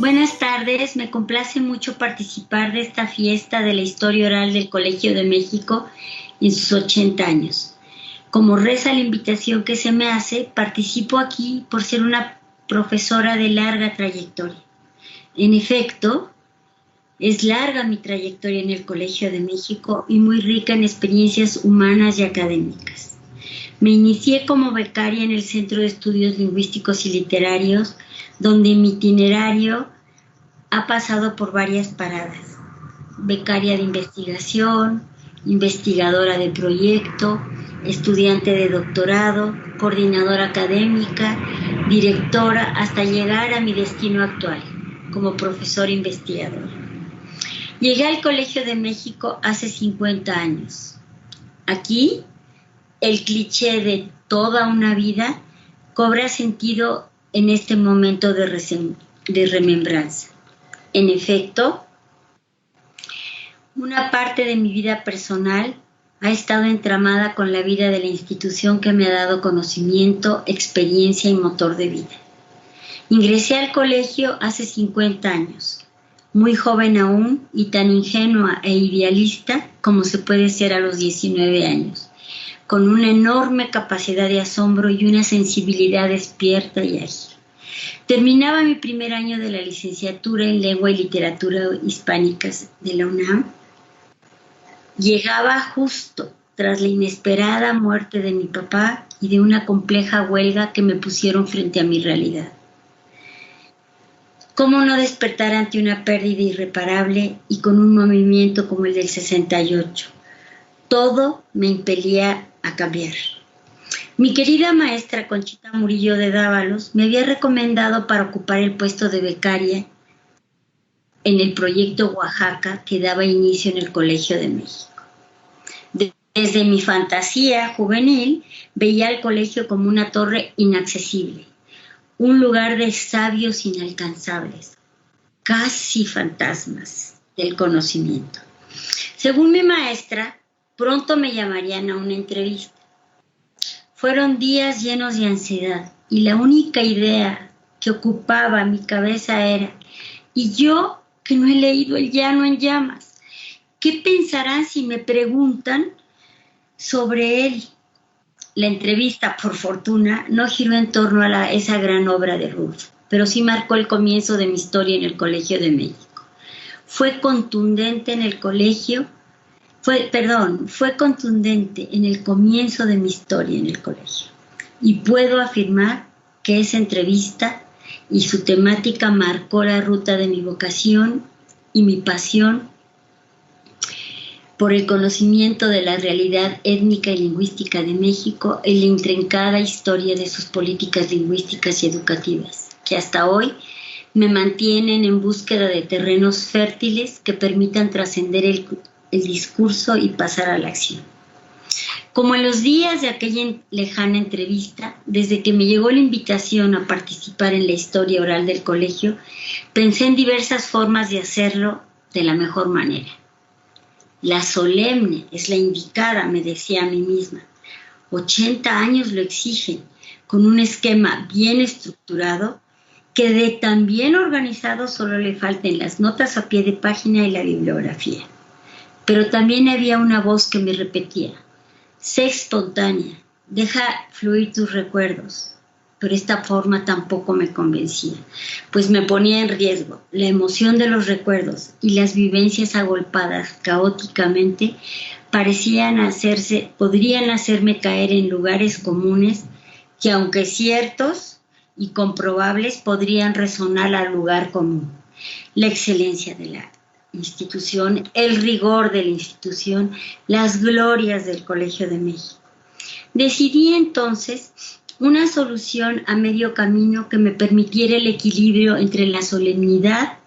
Buenas tardes, me complace mucho participar de esta fiesta de la historia oral del Colegio de México en sus 80 años. Como reza la invitación que se me hace, participo aquí por ser una profesora de larga trayectoria. En efecto, es larga mi trayectoria en el Colegio de México y muy rica en experiencias humanas y académicas. Me inicié como becaria en el Centro de Estudios Lingüísticos y Literarios, donde mi itinerario ha pasado por varias paradas. Becaria de investigación, investigadora de proyecto, estudiante de doctorado, coordinadora académica, directora, hasta llegar a mi destino actual, como profesora investigadora. Llegué al Colegio de México hace 50 años. Aquí, el cliché de toda una vida cobra sentido en este momento de remembranza. En efecto, una parte de mi vida personal ha estado entramada con la vida de la institución que me ha dado conocimiento, experiencia y motor de vida. Ingresé al colegio hace 50 años, muy joven aún y tan ingenua e idealista como se puede ser a los 19 años, con una enorme capacidad de asombro y una sensibilidad despierta y ágil. Terminaba mi primer año de la licenciatura en Lengua y Literatura Hispánicas de la UNAM. Llegaba justo tras la inesperada muerte de mi papá y de una compleja huelga que me pusieron frente a mi realidad. ¿Cómo no despertar ante una pérdida irreparable y con un movimiento como el del 68? Todo me impelía a cambiar. Mi querida maestra Conchita Murillo de Dávalos me había recomendado para ocupar el puesto de becaria en el proyecto Oaxaca que daba inicio en el Colegio de México. Desde mi fantasía juvenil veía al colegio como una torre inaccesible, un lugar de sabios inalcanzables, casi fantasmas del conocimiento. Según mi maestra, pronto me llamarían a una entrevista. Fueron días llenos de ansiedad y la única idea que ocupaba mi cabeza era: ¿y yo que no he leído El llano en llamas? ¿Qué pensarán si me preguntan sobre él? La entrevista, por fortuna, no giró en torno a esa gran obra de Rulfo, pero sí marcó el comienzo de mi historia en el Colegio de México. Fue contundente en el comienzo de mi historia en el colegio. Y puedo afirmar que esa entrevista y su temática marcó la ruta de mi vocación y mi pasión por el conocimiento de la realidad étnica y lingüística de México en la intrincada historia de sus políticas lingüísticas y educativas, que hasta hoy me mantienen en búsqueda de terrenos fértiles que permitan trascender el discurso y pasar a la acción. Como en los días de aquella lejana entrevista, desde que me llegó la invitación a participar en la historia oral del colegio, pensé en diversas formas de hacerlo de la mejor manera. La solemne es la indicada, me decía a mí misma. 80 años lo exigen, con un esquema bien estructurado, que de tan bien organizado solo le falten las notas a pie de página y la bibliografía. Pero también había una voz que me repetía: sé espontánea, deja fluir tus recuerdos. Pero esta forma tampoco me convencía, pues me ponía en riesgo. La emoción de los recuerdos y las vivencias agolpadas caóticamente podrían hacerme caer en lugares comunes que, aunque ciertos y comprobables, podrían resonar al lugar común. La excelencia de la institución, el rigor de la institución, las glorias del Colegio de México. Decidí entonces una solución a medio camino que me permitiera el equilibrio entre la solemnidad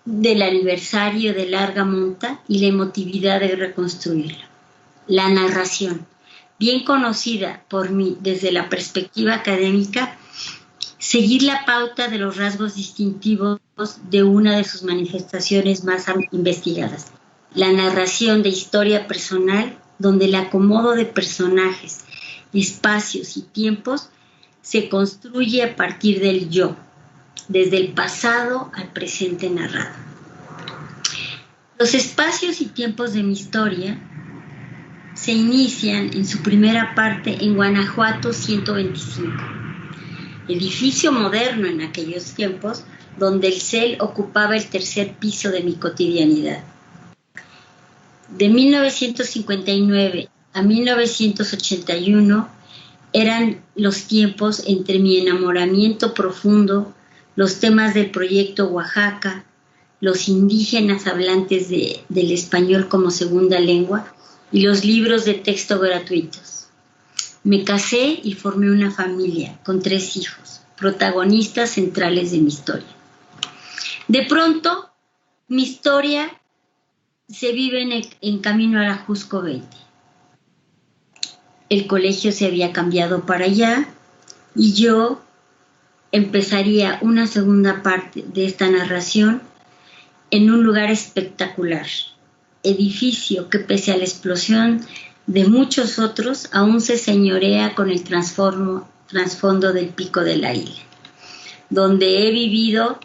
del aniversario de Larga Monta y la emotividad de reconstruirlo. La narración, bien conocida por mí desde la perspectiva académica, seguir la pauta de los rasgos distintivos de una de sus manifestaciones más investigadas. La narración de historia personal, donde el acomodo de personajes, espacios y tiempos se construye a partir del yo, desde el pasado al presente narrado. Los espacios y tiempos de mi historia se inician en su primera parte en Guanajuato 125, edificio moderno en aquellos tiempos, donde el CEL ocupaba el tercer piso de mi cotidianidad. De 1959 a 1981 eran los tiempos entre mi enamoramiento profundo, los temas del proyecto Oaxaca, los indígenas hablantes del español como segunda lengua y los libros de texto gratuitos. Me casé y formé una familia con 3 hijos, protagonistas centrales de mi historia. De pronto, mi historia se vive en camino a la Jusco 20. El colegio se había cambiado para allá y yo empezaría una segunda parte de esta narración en un lugar espectacular, edificio que pese a la explosión de muchos otros aún se señorea con el trasfondo del Pico de la Isla, donde he vivido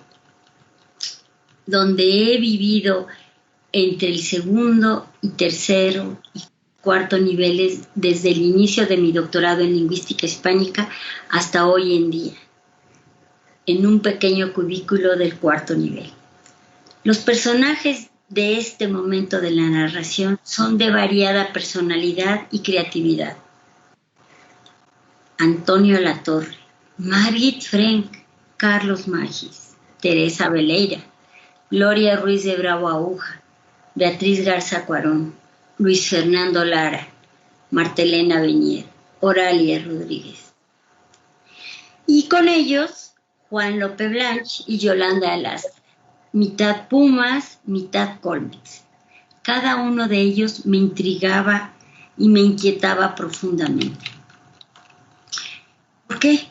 entre el segundo y tercero y cuarto niveles desde el inicio de mi doctorado en lingüística hispánica hasta hoy en día, en un pequeño cubículo del cuarto nivel. Los personajes de este momento de la narración son de variada personalidad y creatividad. Antonio Latorre, Margit Frank, Carlos Magis, Teresa Veleira, Gloria Ruiz de Bravo Aguja, Beatriz Garza Cuarón, Luis Fernando Lara, Martelena Beñer, Oralia Rodríguez. Y con ellos, Juan Lope Blanch y Yolanda Alastra, mitad Pumas, mitad Colmex. Cada uno de ellos me intrigaba y me inquietaba profundamente. ¿Por qué?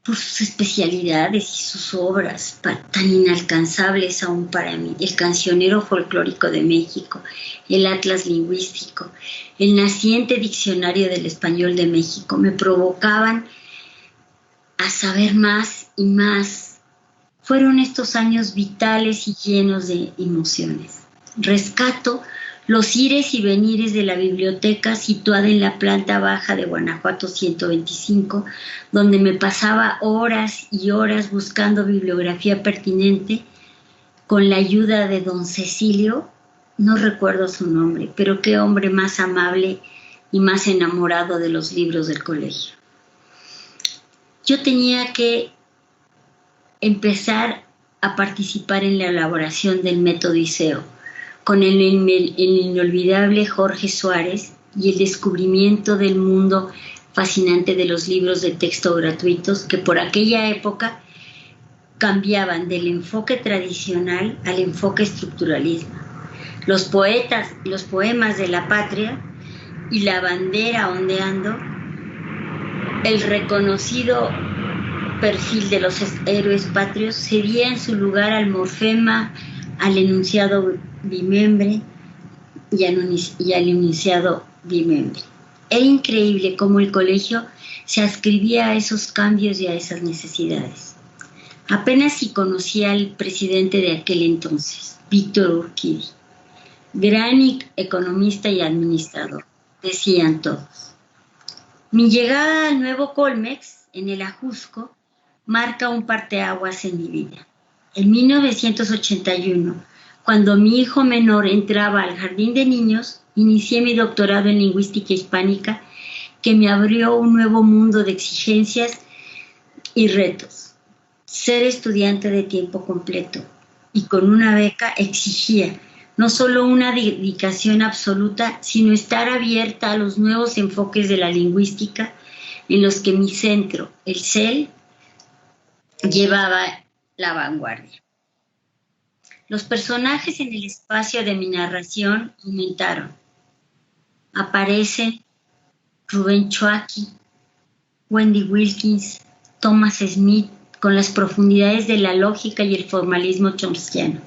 Por sus especialidades y sus obras tan inalcanzables aún para mí. El Cancionero Folclórico de México, el Atlas Lingüístico, el naciente Diccionario del Español de México me provocaban a saber más y más. Fueron estos años vitales y llenos de emociones. Rescato los ires y venires de la biblioteca situada en la planta baja de Guanajuato 125, donde me pasaba horas y horas buscando bibliografía pertinente con la ayuda de don Cecilio, no recuerdo su nombre, pero qué hombre más amable y más enamorado de los libros del colegio. Yo tenía que empezar a participar en la elaboración del método ISEO, con el inolvidable Jorge Suárez y el descubrimiento del mundo fascinante de los libros de texto gratuitos que por aquella época cambiaban del enfoque tradicional al enfoque estructuralismo. Los poetas, los poemas de la patria y la bandera ondeando, el reconocido perfil de los héroes patrios cedía en su lugar al morfema, al enunciado bimembre y al enunciado bimembre. Era increíble cómo el colegio se adscribía a esos cambios y a esas necesidades. Apenas si conocía al presidente de aquel entonces, Víctor Urquidi, gran economista y administrador, decían todos. Mi llegada al nuevo Colmex, en el Ajusco, marca un parteaguas en mi vida. En 1981, cuando mi hijo menor entraba al jardín de niños, inicié mi doctorado en lingüística hispánica que me abrió un nuevo mundo de exigencias y retos. Ser estudiante de tiempo completo y con una beca exigía no solo una dedicación absoluta, sino estar abierta a los nuevos enfoques de la lingüística en los que mi centro, el CEL, llevaba la vanguardia. Los personajes en el espacio de mi narración aumentaron. Aparecen Rubén Chuaki, Wendy Wilkins, Thomas Smith, con las profundidades de la lógica y el formalismo chomskiano.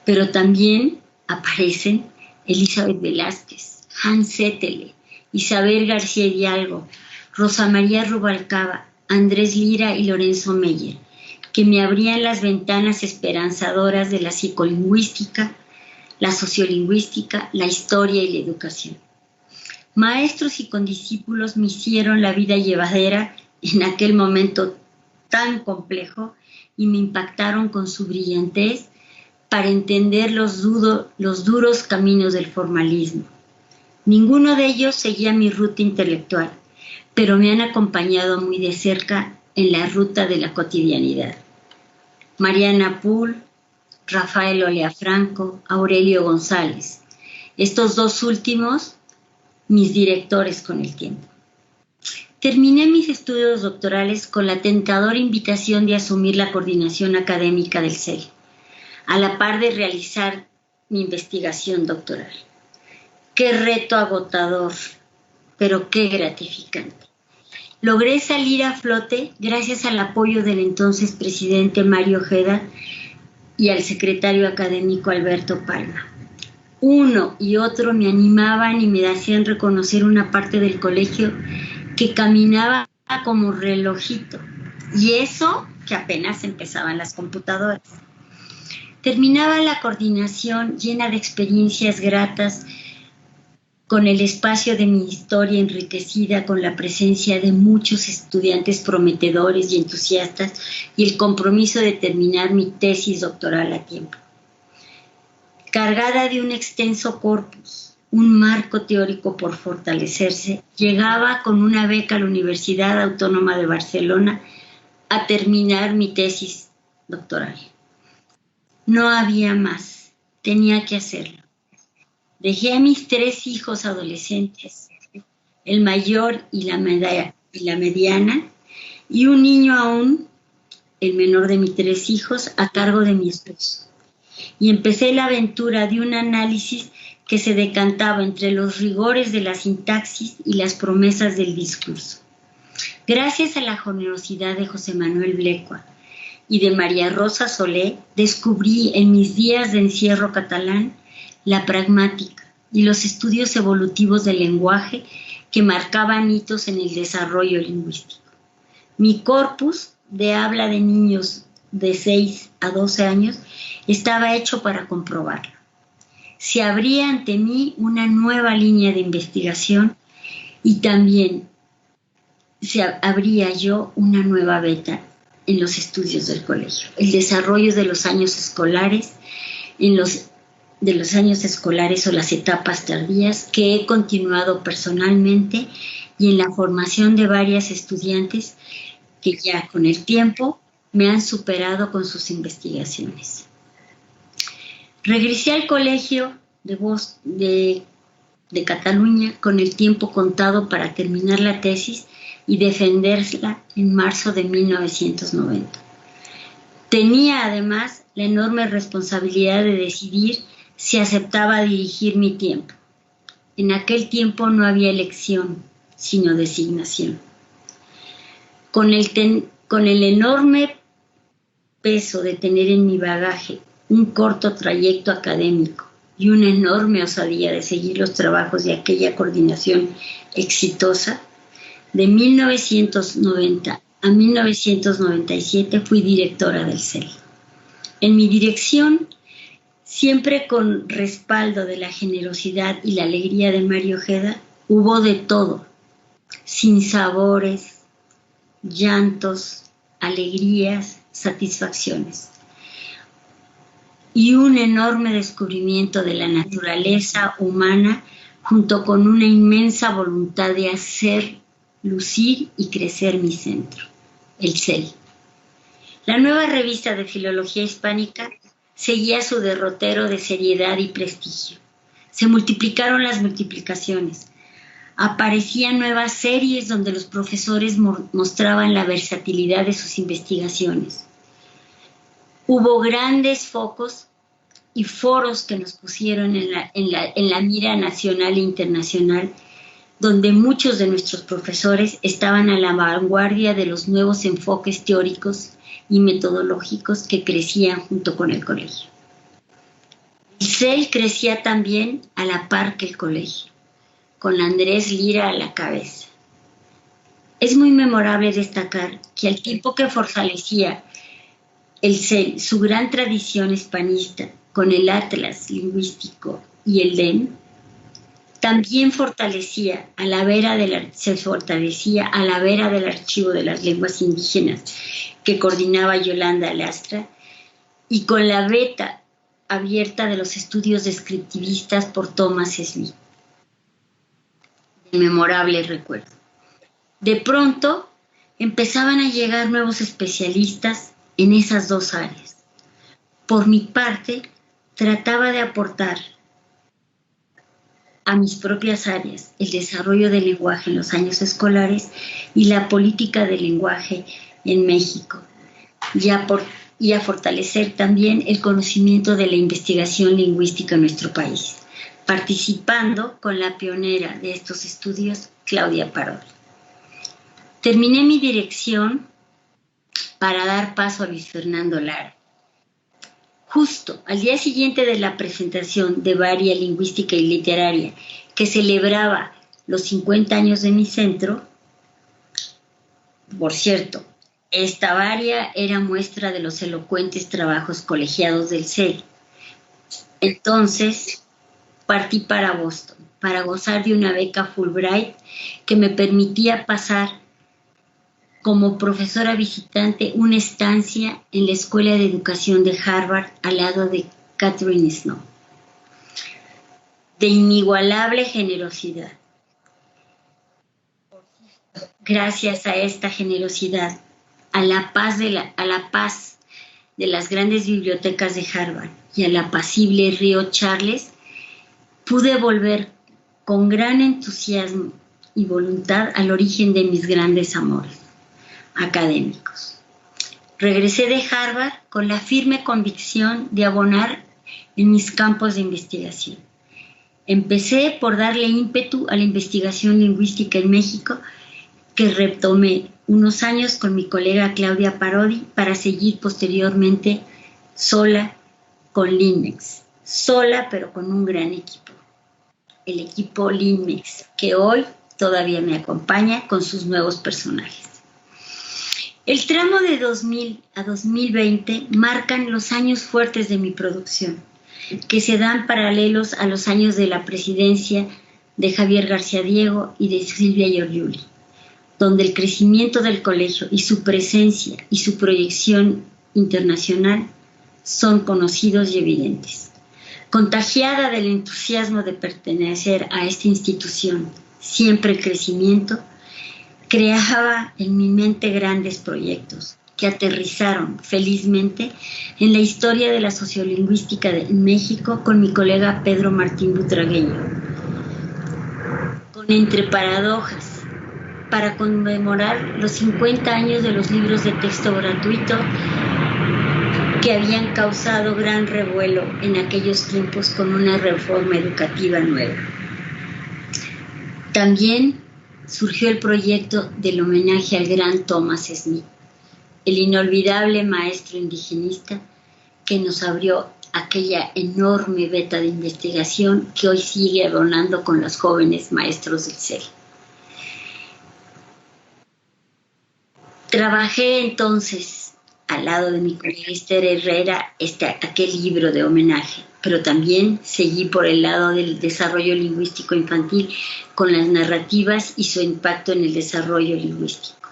Pero también aparecen Elizabeth Velázquez, Hans Zetterle, Isabel García Hidalgo, Rosa María Rubalcaba, Andrés Lira y Lorenzo Meyer, que me abrían las ventanas esperanzadoras de la psicolingüística, la sociolingüística, la historia y la educación. Maestros y condiscípulos me hicieron la vida llevadera en aquel momento tan complejo y me impactaron con su brillantez para entender los duros caminos del formalismo. Ninguno de ellos seguía mi ruta intelectual, pero me han acompañado muy de cerca en la ruta de la cotidianidad. Mariana Pool, Rafael Oleafranco, Aurelio González. Estos dos últimos, mis directores con el tiempo. Terminé mis estudios doctorales con la tentadora invitación de asumir la coordinación académica del CEL, a la par de realizar mi investigación doctoral. Qué reto agotador, pero qué gratificante. Logré salir a flote gracias al apoyo del entonces presidente Mario Ojeda y al secretario académico Alberto Palma. Uno y otro me animaban y me hacían reconocer una parte del colegio que caminaba como relojito. Y eso que apenas empezaban las computadoras. Terminaba la coordinación llena de experiencias gratas, con el espacio de mi historia enriquecida con la presencia de muchos estudiantes prometedores y entusiastas y el compromiso de terminar mi tesis doctoral a tiempo. Cargada de un extenso corpus, un marco teórico por fortalecerse, llegaba con una beca a la Universidad Autónoma de Barcelona a terminar mi tesis doctoral. No había más, tenía que hacerlo. Dejé a mis 3 hijos adolescentes, el mayor y la mediana, y un niño aún, el menor de mis 3 hijos, a cargo de mi esposo. Y empecé la aventura de un análisis que se decantaba entre los rigores de la sintaxis y las promesas del discurso. Gracias a la generosidad de José Manuel Blecua y de María Rosa Solé, descubrí en mis días de encierro catalán la pragmática y los estudios evolutivos del lenguaje que marcaban hitos en el desarrollo lingüístico. Mi corpus de habla de niños de 6 a 12 años estaba hecho para comprobarlo. Se abría ante mí una nueva línea de investigación y también se abría yo una nueva beta en los estudios del colegio. El desarrollo de los años escolares, de los años escolares o las etapas tardías que he continuado personalmente y en la formación de varias estudiantes que ya con el tiempo me han superado con sus investigaciones. Regresé al colegio de Cataluña con el tiempo contado para terminar la tesis y defenderla en marzo de 1990. Tenía además la enorme responsabilidad de decidir si aceptaba dirigir mi tiempo. En aquel tiempo no había elección, sino designación. Con el enorme peso de tener en mi bagaje un corto trayecto académico y una enorme osadía de seguir los trabajos de aquella coordinación exitosa, de 1990 a 1997 fui directora del CEL. En mi dirección, siempre con respaldo de la generosidad y la alegría de Mario Ojeda, hubo de todo, sinsabores, llantos, alegrías, satisfacciones. Y un enorme descubrimiento de la naturaleza humana junto con una inmensa voluntad de hacer, lucir y crecer mi centro, el CEL. La nueva revista de Filología Hispánica seguía su derrotero de seriedad y prestigio. Se multiplicaron las multiplicaciones. Aparecían nuevas series donde los profesores mostraban la versatilidad de sus investigaciones. Hubo grandes focos y foros que nos pusieron en la mira nacional e internacional, donde muchos de nuestros profesores estaban a la vanguardia de los nuevos enfoques teóricos y metodológicos que crecían junto con el colegio. El CEL crecía también a la par que el colegio, con Andrés Lira a la cabeza. Es muy memorable destacar que al tiempo que fortalecía su gran tradición hispanista con el Atlas lingüístico y el DEM, también se fortalecía a la vera del Archivo de las Lenguas Indígenas que coordinaba Yolanda Lastra y con la beta abierta de los estudios descriptivistas por Thomas Smith. De memorable recuerdo. De pronto empezaban a llegar nuevos especialistas en esas dos áreas. Por mi parte, trataba de aportar a mis propias áreas el desarrollo del lenguaje en los años escolares y la política del lenguaje en México, y a fortalecer también el conocimiento de la investigación lingüística en nuestro país, participando con la pionera de estos estudios, Claudia Parodi. Terminé mi dirección para dar paso a Luis Fernando Lara. Justo al día siguiente de la presentación de Varia Lingüística y Literaria, que celebraba los 50 años de mi centro, por cierto, esta Varia era muestra de los elocuentes trabajos colegiados del CEL. Entonces, partí para Boston, para gozar de una beca Fulbright que me permitía pasar como profesora visitante una estancia en la Escuela de Educación de Harvard al lado de Catherine Snow. De inigualable generosidad. Gracias a esta generosidad, a la paz de las grandes bibliotecas de Harvard y al apacible río Charles, pude volver con gran entusiasmo y voluntad al origen de mis grandes amores académicos. Regresé de Harvard con la firme convicción de abonar en mis campos de investigación. Empecé por darle ímpetu a la investigación lingüística en México, que retomé unos años con mi colega Claudia Parodi para seguir posteriormente sola con LINMEX. Sola, pero con un gran equipo. El equipo LINMEX, que hoy todavía me acompaña con sus nuevos personajes. El tramo de 2000 a 2020 marcan los años fuertes de mi producción, que se dan paralelos a los años de la presidencia de Javier García Diego y de Silvia Giorgiuli, donde el crecimiento del colegio y su presencia y su proyección internacional son conocidos y evidentes. Contagiada del entusiasmo de pertenecer a esta institución, siempre en crecimiento, creaba en mi mente grandes proyectos que aterrizaron felizmente en la historia de la sociolingüística en México con mi colega Pedro Martín Butragueño, con Entre Paradojas, para conmemorar los 50 años de los libros de texto gratuito que habían causado gran revuelo en aquellos tiempos con una reforma educativa nueva. También surgió el proyecto del homenaje al gran Thomas Smith, el inolvidable maestro indigenista que nos abrió aquella enorme veta de investigación que hoy sigue abonando con los jóvenes maestros del CEL. Trabajé entonces al lado de mi colega Esther Herrera aquel libro de homenaje, pero también seguí por el lado del desarrollo lingüístico infantil con las narrativas y su impacto en el desarrollo lingüístico.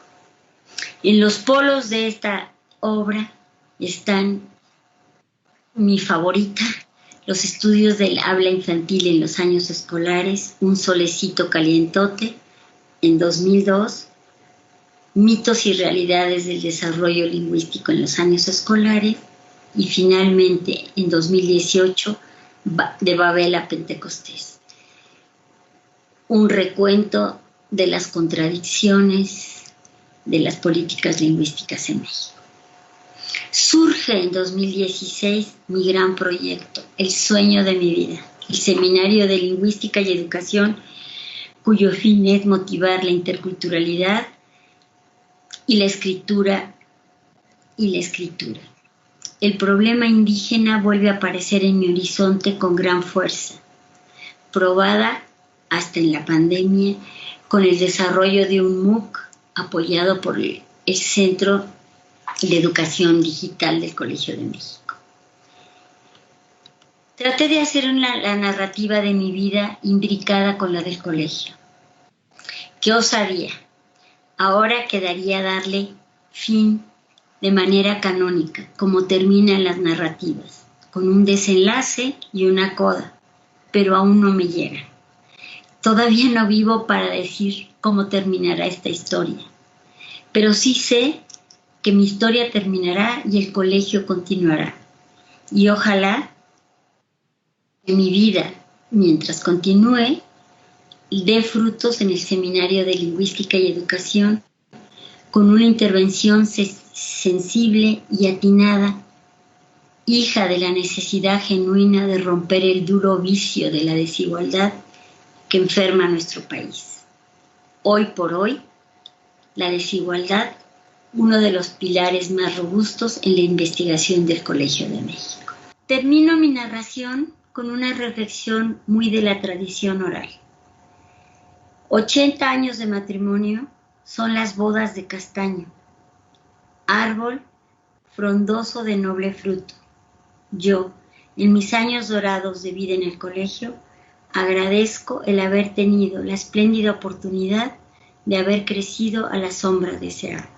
En los polos de esta obra están mi favorita, los estudios del habla infantil en los años escolares, Un solecito calientote, en 2002, Mitos y realidades del desarrollo lingüístico en los años escolares, y finalmente, en 2018, de Babel a Pentecostés. Un recuento de las contradicciones de las políticas lingüísticas en México. Surge en 2016 mi gran proyecto, el sueño de mi vida, el Seminario de Lingüística y Educación, cuyo fin es motivar la interculturalidad y la escritura. El problema indígena vuelve a aparecer en mi horizonte con gran fuerza, probada hasta en la pandemia con el desarrollo de un MOOC apoyado por el Centro de educación digital del Colegio de México. Traté de hacer la narrativa de mi vida imbricada con la del colegio. ¡Qué osadía! Ahora quedaría darle fin de manera canónica, como terminan las narrativas, con un desenlace y una coda, pero aún no me llega. Todavía no vivo para decir cómo terminará esta historia, pero sí sé que mi historia terminará y el colegio continuará. Y ojalá que mi vida, mientras continúe, dé frutos en el Seminario de Lingüística y Educación con una intervención sensible y atinada, hija de la necesidad genuina de romper el duro vicio de la desigualdad que enferma a nuestro país. Hoy por hoy, la desigualdad, uno de los pilares más robustos en la investigación del Colegio de México. Termino mi narración con una reflexión muy de la tradición oral. 80 años de matrimonio son las bodas de castaño, árbol frondoso de noble fruto. Yo, en mis años dorados de vida en el colegio, agradezco el haber tenido la espléndida oportunidad de haber crecido a la sombra de ese árbol.